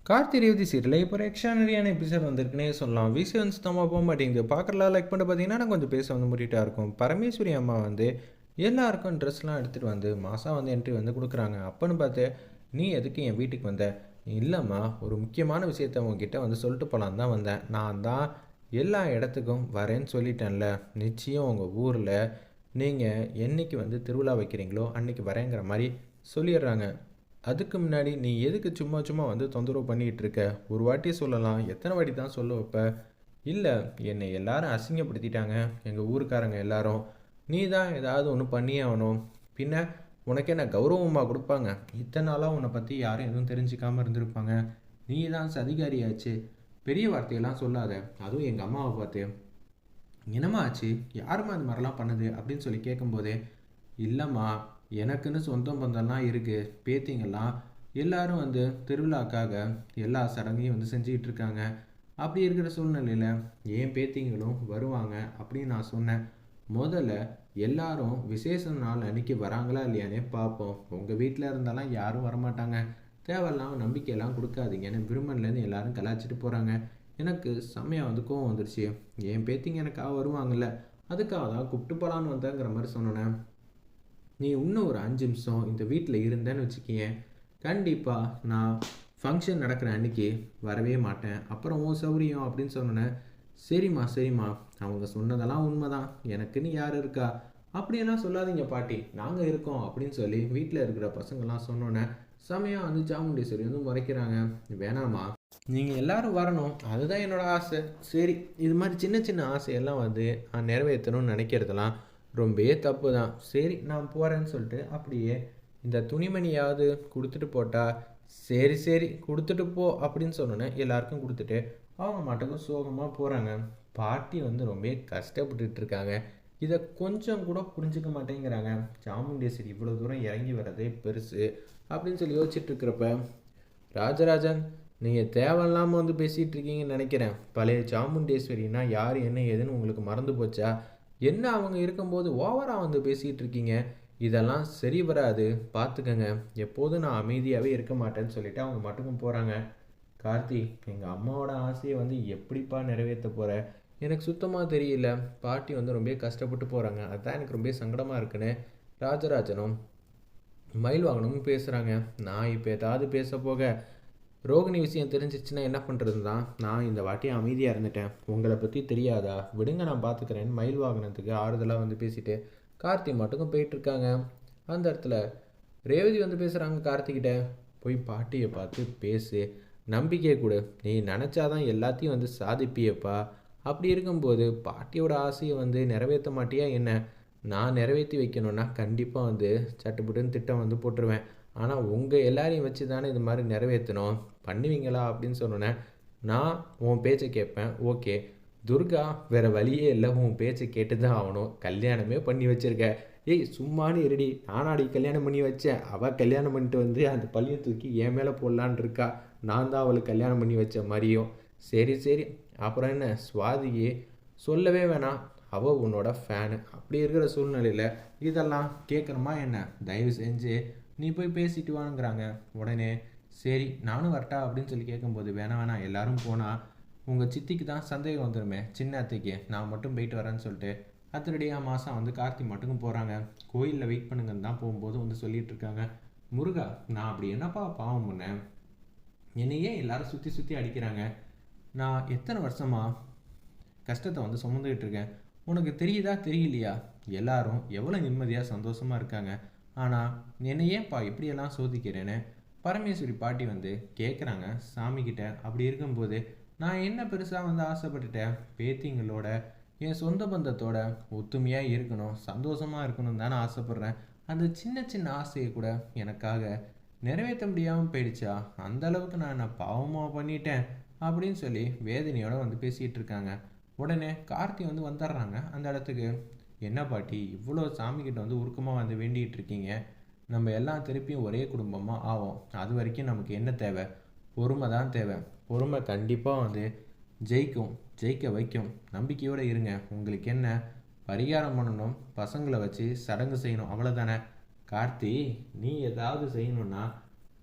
Karthi Revathi serial இப்போ ஒரு எக்ஸ்ட்ரானரியான episode வந்திருக்குன்னே சொல்லலாம். விசி வந்து சுத்தமாக போக மாட்டேங்குது. பார்க்குறலாம் லைக் பண்ணிட்டு பார்த்தீங்கன்னா நான் கொஞ்சம் பேச வந்து முறிட்டா இருக்கும். பரமேஸ்வரி அம்மா வந்து எல்லாருக்கும் ட்ரெஸ்லாம் எடுத்துகிட்டு வந்து மாதம் வந்து என்ட்ரி வந்து கொடுக்குறாங்க. அப்போன்னு பார்த்து நீ எதுக்கு என் வீட்டுக்கு வந்த? இல்லைம்மா, ஒரு முக்கியமான விஷயத்த உங்ககிட்ட வந்து சொல்லிட்டு போகலான்னு தான் வந்தேன். நான் தான் எல்லா இடத்துக்கும் வரேன்னு சொல்லிட்டேன்ல. நிச்சயம் உங்கள் ஊரில் நீங்கள் என்னைக்கு வந்து திருவிழா வைக்கிறீங்களோ அன்றைக்கி வரேங்கிற மாதிரி சொல்லிடுறாங்க. அதுக்கு முன்னாடி நீ எதுக்கு சும்மா சும்மா வந்து தொந்தரவு பண்ணிகிட்டு இருக்க? ஒரு வாட்டி சொல்லலாம், எத்தனை வாட்டி தான் சொல்ல வைப்ப? இல்லை, என்னை எல்லாரும் அசிங்கப்படுத்திட்டாங்க, எங்கள் ஊருக்காரங்க எல்லாரும். நீ தான் ஏதாவது ஒன்று பண்ணியே ஆகணும். பின்ன உனக்கு என்ன கௌரவமாக கொடுப்பாங்க? இத்தனை நாளாக உன்னை பற்றி யாரும் எதுவும் தெரிஞ்சுக்காமல் இருந்திருப்பாங்க. நீ தான் சதிகாரியாச்சு. பெரிய வார்த்தையெல்லாம் சொல்லாத, அதுவும் எங்கள் அம்மாவை பார்த்து. என்னம்மா ஆச்சு? யாரும்மா அது மாதிரிலாம் பண்ணுது அப்படின்னு சொல்லி கேட்கும்போதே, இல்லைம்மா, எனக்குன்னு சொந்தம் பந்தம்லாம் இருக்குது, பேத்திங்கெல்லாம் எல்லாரும் வந்து திருவிழாக்காக எல்லா சடங்கையும் வந்து செஞ்சுக்கிட்டு இருக்காங்க. அப்படி இருக்கிற சூழ்நிலையில் என் பேத்திங்களும் வருவாங்க அப்படின்னு நான் சொன்னேன். முதல்ல எல்லாரும் விசேஷ நாள் அன்னைக்கு வராங்களா இல்லையானே பார்ப்போம். உங்கள் வீட்டில் இருந்தாலும் யாரும் வரமாட்டாங்க. தேவையில்லாம நம்பிக்கையெல்லாம் கொடுக்காதீங்கன்னு விரும்பன்லேருந்து எல்லாரும் கலாச்சிட்டு போகிறாங்க. எனக்கு செம்மையாக வந்து கோவம் வந்துருச்சு. என் பேத்திங்க எனக்காக வருவாங்கல்ல, அதுக்காக தான் கூப்பிட்டு போகலான்னு வந்தேங்கிற மாதிரி சொன்னேன். நீ இன்னும் ஒரு 5 நிமிஷம் இந்த வீட்டில் இருந்தேன்னு வச்சுக்கியேன், கண்டிப்பாக நான் ஃபங்க்ஷன் நடக்கிற அன்னைக்கு வரவே மாட்டேன். அப்புறம் உன் சௌரியம் அப்படின்னு சொன்னேன். சரிம்மா சரிம்மா, அவங்க சொன்னதெல்லாம் உண்மைதான், எனக்குன்னு யார் இருக்கா? அப்படியெல்லாம் சொல்லாதீங்க பாட்டி, நாங்கள் இருக்கோம் அப்படின்னு சொல்லி வீட்டில் இருக்கிற பசங்கள்லாம் சொன்னோன்னே செமையாக வந்து சாமுண்டீஸ்வரி வந்து முறைக்கிறாங்க. வேணாமா, நீங்கள் எல்லாரும் வரணும், அதுதான் என்னோடய ஆசை. சரி, இது மாதிரி சின்ன சின்ன ஆசையெல்லாம் வந்து நான் நிறைவேற்றணும்னு நினைக்கிறதெல்லாம் ரொம்பவே தப்பு தான். சரி, நான் போகிறேன்னு சொல்லிட்டு அப்படியே இந்த துணிமணியாவது கொடுத்துட்டு போட்டா, சரி சரி கொடுத்துட்டு போ அப்படின்னு சொன்னோன்னே எல்லாருக்கும் கொடுத்துட்டு அவங்க மாட்டுக்கும் சோகமாக போகிறாங்க. பாட்டி வந்து ரொம்ப கஷ்டப்பட்டுட்டு இருக்காங்க. இதை கொஞ்சம் கூட புரிஞ்சுக்க மாட்டேங்கிறாங்க. சாமுண்டேஸ்வரி இவ்வளோ தூரம் இறங்கி வர்றதே பெருசு அப்படின்னு சொல்லி யோசிச்சுட்டு இருக்கிறப்ப, ராஜராஜன், நீங்கள் தேவையில்லாமல் வந்து பேசிகிட்டு இருக்கீங்கன்னு நினைக்கிறேன். பழைய சாமுண்டேஸ்வரினா யார் என்ன ஏதுன்னு உங்களுக்கு மறந்து போச்சா? என்ன அவங்க இருக்கும்போது ஓவராக வந்து பேசிகிட்டு இருக்கீங்க? இதெல்லாம் சரி வராது, பார்த்துக்கங்க. எப்போதும் நான் அமைதியாகவே இருக்க மாட்டேன்னு சொல்லிவிட்டு அவங்க மட்டுக்கும் போகிறாங்க. கார்த்தி, எங்கள் அம்மாவோட ஆசையை வந்து எப்படிப்பா நிறைவேற்ற போகிற? எனக்கு சுத்தமாக தெரியல. பாட்டி வந்து ரொம்ப கஷ்டப்பட்டு போகிறாங்க, அதுதான் எனக்கு ரொம்ப சங்கடமாக இருக்குன்னு ராஜராஜனும் மயில் வாகனமும் பேசுகிறாங்க. நான் இப்போ ஏதாவது பேச போக ரோகிணி விஷயம் தெரிஞ்சிச்சுன்னா என்ன பண்ணுறது தான் நான் இந்த வாட்டி அமைதியாக இருந்துட்டேன். உங்களை பற்றி தெரியாதா? விடுங்க, நான் பார்த்துக்கிறேன்னு மயில் வாகனத்துக்கு ஆறுதலாக வந்து பேசிட்டு கார்த்தி மட்டுக்கும் போயிட்டுருக்காங்க. அந்த இடத்துல ரேவதி வந்து பேசுகிறாங்க கார்த்திகிட்ட. போய் பாட்டியை பார்த்து பேசு, நம்பிக்கையை கொடு, நீ நினச்சாதான் எல்லாத்தையும் வந்து சாதிப்பியப்பா. அப்படி இருக்கும்போது பாட்டியோட ஆசையை வந்து நிறைவேற்ற மாட்டியா என்ன? நான் நிறைவேற்றி வைக்கணும்னா கண்டிப்பாக வந்து சட்டுப்புட்டுன்னு திட்டம் வந்து போட்டுருவேன். ஆனால் உங்கள் எல்லாரையும் வச்சு தானே இது மாதிரி நிறைவேற்றணும், பண்ணுவீங்களா அப்படின்னு சொன்னோன்னே, நான் உன் பேச்சை கேட்பேன், ஓகே. துர்கா வேறு வழியே இல்லை, உன் பேச்சை கேட்டு தான் ஆகணும். கல்யாணமே பண்ணி வச்சுருக்க. ஏய் சும்மானு இருடி, நானாடி கல்யாணம் பண்ணி வச்சேன். அவள் கல்யாணம் பண்ணிட்டு வந்து அந்த பழியை தூக்கி என் மேலே போடலான் இருக்கா. நான் தான் அவளுக்கு கல்யாணம் பண்ணி வச்ச மாதிரியும். சரி சரி, அப்புறம் என்ன, சுவாதியே சொல்லவே வேணாம், அவள் உன்னோட ஃபேனு. அப்படி இருக்கிற சூழ்நிலையில் இதெல்லாம் கேட்குறமா என்ன? தயவு செஞ்சு நீ போய் பேசிட்டு வாங்கிறாங்க. உடனே சரி நானும் வரட்டா அப்படின்னு சொல்லி கேட்கும்போது, வேணாம் வேணாம், எல்லாரும் போனால் உங்கள் சித்திக்கு தான் சந்தேகம் வந்துடுமே, சின்ன அத்தைக்கு, நான் மட்டும் போயிட்டு வரேன்னு சொல்லிட்டு அத்தனடியாக மாதம் வந்து கார்த்தி மட்டுக்கும் போகிறாங்க. கோயிலில் வெயிட் பண்ணுங்கன்னு தான் போகும்போது வந்து சொல்லிட்டு இருக்காங்க. முருகா, நான் அப்படி என்னப்பா பாவம் பண்ணேன்? என்னை ஏன் எல்லாரும் சுற்றி சுற்றி அடிக்கிறாங்க? நான் எத்தனை வருஷமாக கஷ்டத்தை வந்து சுமந்துக்கிட்டு இருக்கேன், உனக்கு தெரியுதா தெரியலையா? எல்லாரும் எவ்வளோ நிம்மதியாக சந்தோஷமாக இருக்காங்க, ஆனால் என்னை ஏன்ப்பா இப்படியெல்லாம் சோதிக்கிறேன்னு பரமேஸ்வரி பாட்டி வந்து கேட்குறாங்க சாமிக்கிட்ட. அப்படி இருக்கும்போது நான் என்ன பெருசாக வந்து ஆசைப்பட்டுட்டேன்? பேத்திங்களோட என் சொந்த பந்தத்தோட ஒத்துமையாக இருக்கணும், சந்தோஷமாக இருக்கணும் தானே ஆசைப்பட்றேன். அந்த சின்ன சின்ன ஆசையை கூட எனக்காக நிறைவேற்ற முடியாமல் போயிடுச்சா? அந்த அளவுக்கு நான் என்ன பாவமாக பண்ணிட்டேன் அப்படின்னு சொல்லி வேதனையோடு வந்து பேசிகிட்டு இருக்காங்க. உடனே கார்த்தி வந்து வந்துடுறாங்க அந்த இடத்துக்கு. என்ன பாட்டி, இவ்வளோ சாமிக்கிட்ட வந்து உருக்கமாக வந்து வேண்டிகிட்டு இருக்கீங்க, நம்ம எல்லாம் திருப்பியும் ஒரே குடும்பமாக ஆகும். அது வரைக்கும் நமக்கு என்ன தேவை? பொறுமை தான் தேவை. பொறுமை கண்டிப்பாக வந்து ஜெயிக்கும், ஜெயிக்க வைக்கும். நம்பிக்கையோடு இருங்க. உங்களுக்கு என்ன, பரிகாரம் பண்ணணும், பசங்களை வச்சு சடங்கு செய்யணும், அவ்வளோதானே? கார்த்தி, நீ ஏதாவது செய்யணும்னா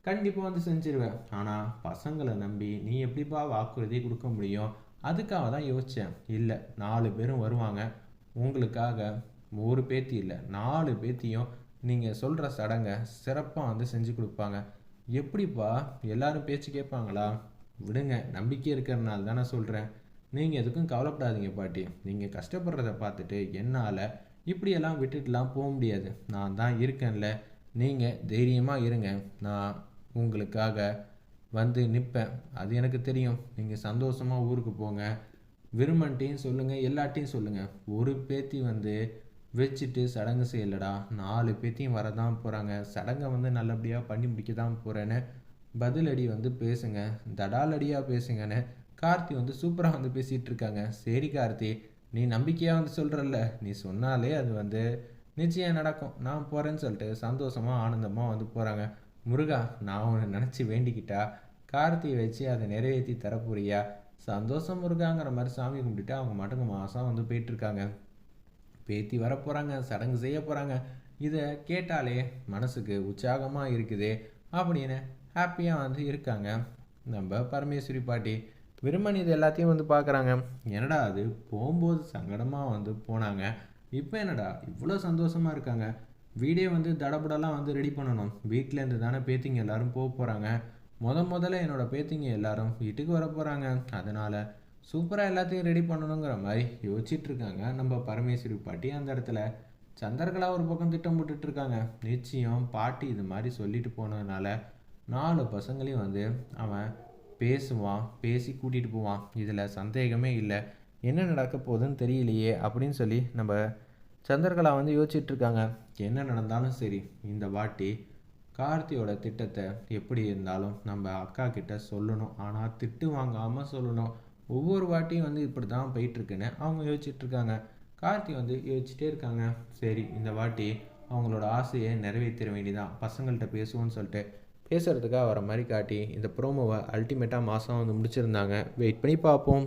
கண்டிப்பாக வந்து செஞ்சிருவேன். ஆனால் பசங்களை நம்பி நீ எப்படிப்பா வாக்குறுதி கொடுக்க முடியும்? அதுக்காக தான் யோசித்தேன். இல்லை, 4 பேரும் வருவாங்க. உங்களுக்காக ஒரு பேத்தி இல்லை, 4 பேத்தியும் நீங்கள் சொல்கிற சடங்கை சிறப்பாக வந்து செஞ்சு கொடுப்பாங்க. எப்படிப்பா எல்லாரும் பேச்சு கேட்பாங்களா? விடுங்க, நம்பிக்கை இருக்கிறனால தானே சொல்கிறேன். நீங்கள் எதுக்கும் கவலைப்படாதீங்க பாட்டி. நீங்கள் கஷ்டப்படுறத பார்த்துட்டு என்னால் இப்படியெல்லாம் விட்டுட்டுலாம் போக முடியாது. நான் தான் இருக்கேன்ல. நீங்கள் தைரியமாக இருங்க. நான் உங்களுக்காக வந்து நிற்பேன். அது எனக்கு தெரியும். நீங்கள் சந்தோஷமாக ஊருக்கு போங்க. விருமன்ட்டையும் சொல்லுங்கள், எல்லாட்டையும் சொல்லுங்கள். ஒரு பேத்தி வந்து வச்சுட்டு சடங்கு செய்யலடா, 4 பேத்தியும் வரதான் போகிறாங்க. சடங்கை வந்து நல்லபடியாக பண்ணி முடிக்க தான் போகிறேன்னு பதிலடி வந்து பேசுங்க. தடாலடியாக பேசுங்கன்னு கார்த்தி வந்து சூப்பராக வந்து பேசிகிட்டு இருக்காங்க. சரி கார்த்தி, நீ நம்பிக்கையாக வந்து சொல்கிறல்ல, நீ சொன்னாலே அது வந்து நிச்சயம் நடக்கும். நான் போகிறேன்னு சொல்லிட்டு சந்தோஷமாக ஆனந்தமாக வந்து போகிறாங்க. முருகா, நான் உன்னை நினச்சி வேண்டிக்கிட்டா கார்த்தியை வச்சு அதை நிறைவேற்றி தரப்போறியா? சந்தோஷம் முருகாங்கிற மாதிரி சாமி கும்பிட்டுட்டு அவங்க மட்டும் மாதம் வந்து போயிட்டுருக்காங்க. பேத்தி வரப்போகிறாங்க, சடங்கு செய்ய போகிறாங்க. இதை கேட்டாலே மனசுக்கு உற்சாகமாக இருக்குதே அப்படின்னு ஹாப்பியாக வந்து இருக்காங்க நம்ம பரமேஸ்வரி பாட்டி. விருமன் இது எல்லாத்தையும் வந்து பார்க்குறாங்க. என்னடா அது, போகும்போது சங்கடமாக வந்து போனாங்க, இப்போ என்னடா இவ்வளோ சந்தோஷமாக இருக்காங்க? வீடே வந்து தடபுடலாம் வந்து ரெடி பண்ணணும். வீட்டிலேருந்து தானே பேத்திங்க எல்லாரும் போக போகிறாங்க. முதல்ல என்னோட பேத்திங்க எல்லாரும் வீட்டுக்கு வர போகிறாங்க. அதனால் சூப்பராக எல்லாத்தையும் ரெடி பண்ணணுங்கிற மாதிரி யோசிச்சுட்டு இருக்காங்க நம்ம பரமேஸ்வரி பாட்டி. அந்த இடத்துல சந்திரகலா ஒரு பக்கம் திட்டம் போட்டுட்ருக்காங்க. நிச்சயம் பாட்டி இது மாதிரி சொல்லிட்டு போனதுனால 4 பசங்களையும் வந்து அவன் பேசுவான், பேசி கூட்டிகிட்டு போவான். இதில் சந்தேகமே இல்லை. என்ன நடக்க போகுதுன்னு தெரியலையே அப்படின்னு சொல்லி நம்ம சந்திரகலா வந்து யோசிச்சுட்ருக்காங்க. என்ன நடந்தாலும் சரி, இந்த வாட்டி கார்த்தியோட திட்டத்தை எப்படி இருந்தாலும் நம்ம அக்கா கிட்ட சொல்லணும். ஆனால் திட்டு வாங்காமல் சொல்லணும். ஒவ்வொரு வாட்டியும் வந்து இப்படி தான் போயிட்டுருக்குன்னு அவங்க யோசிச்சுட்ருக்காங்க. கார்த்தி வந்து யோசிச்சுட்டே இருக்காங்க. சரி, இந்த வாட்டி அவங்களோட ஆசையை நிறைவேற்ற வேண்டிதான், பசங்கள்கிட்ட பேசுவோன்னு சொல்லிட்டு பேசுகிறதுக்காக வர மாதிரி காட்டி இந்த ப்ரோமோவை அல்டிமேட்டாக மாதம் வந்து முடிச்சிருந்தாங்க. வெயிட் பண்ணி பார்ப்போம்.